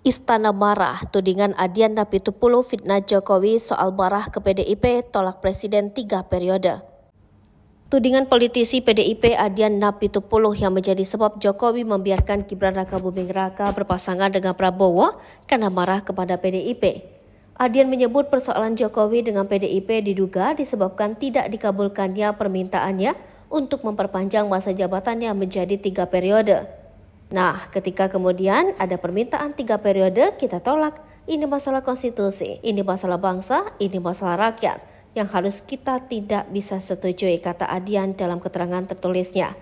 Istana marah, tudingan Adian Napitupulu fitnah Jokowi soal marah ke PDIP tolak Presiden 3 periode. Tudingan politisi PDIP Adian Napitupulu yang menjadi sebab Jokowi membiarkan Gibran Rakabuming Raka berpasangan dengan Prabowo karena marah kepada PDIP. Adian menyebut persoalan Jokowi dengan PDIP diduga disebabkan tidak dikabulkannya permintaannya untuk memperpanjang masa jabatannya menjadi 3 periode. Nah, ketika kemudian ada permintaan 3 periode, kita tolak. Ini masalah konstitusi, ini masalah bangsa, ini masalah rakyat yang harus kita tidak bisa setujui, kata Adian dalam keterangan tertulisnya.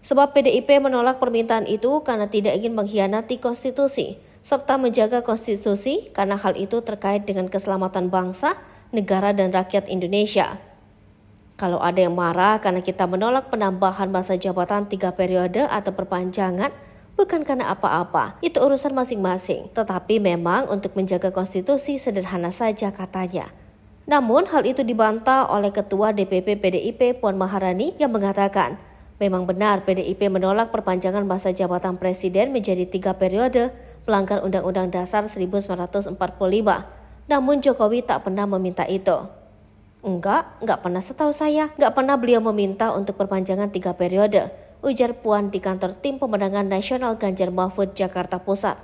Sebab PDIP menolak permintaan itu karena tidak ingin mengkhianati konstitusi, serta menjaga konstitusi karena hal itu terkait dengan keselamatan bangsa, negara dan rakyat Indonesia. Kalau ada yang marah karena kita menolak penambahan masa jabatan 3 periode atau perpanjangan, bukan karena apa-apa, itu urusan masing-masing. Tetapi memang untuk menjaga konstitusi sederhana saja, katanya. Namun hal itu dibantah oleh Ketua DPP PDIP Puan Maharani yang mengatakan, memang benar PDIP menolak perpanjangan masa jabatan Presiden menjadi 3 periode, melanggar Undang-Undang Dasar 1945. Namun Jokowi tak pernah meminta itu. Enggak pernah setahu saya. Enggak pernah beliau meminta untuk perpanjangan 3 periode, ujar Puan di kantor Tim Pemenangan Nasional Ganjar Mahfud, Jakarta Pusat.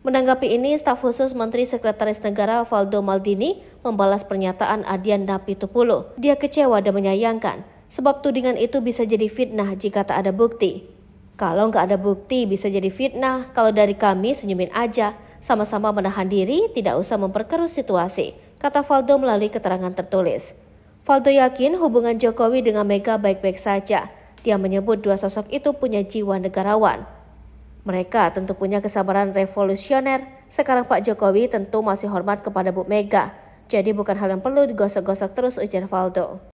Menanggapi ini, staf khusus Menteri Sekretaris Negara Valdo Maldini membalas pernyataan Adian Napitupulu. Dia kecewa dan menyayangkan, sebab tudingan itu bisa jadi fitnah jika tak ada bukti. Kalau nggak ada bukti bisa jadi fitnah, kalau dari kami senyumin aja, sama-sama menahan diri, tidak usah memperkeruh situasi, kata Valdo melalui keterangan tertulis. Valdo yakin hubungan Jokowi dengan Mega baik-baik saja. Dia menyebut dua sosok itu punya jiwa negarawan. Mereka tentu punya kesabaran revolusioner. Sekarang Pak Jokowi tentu masih hormat kepada Bu Mega. Jadi bukan hal yang perlu digosok-gosok terus, ujar Valdo.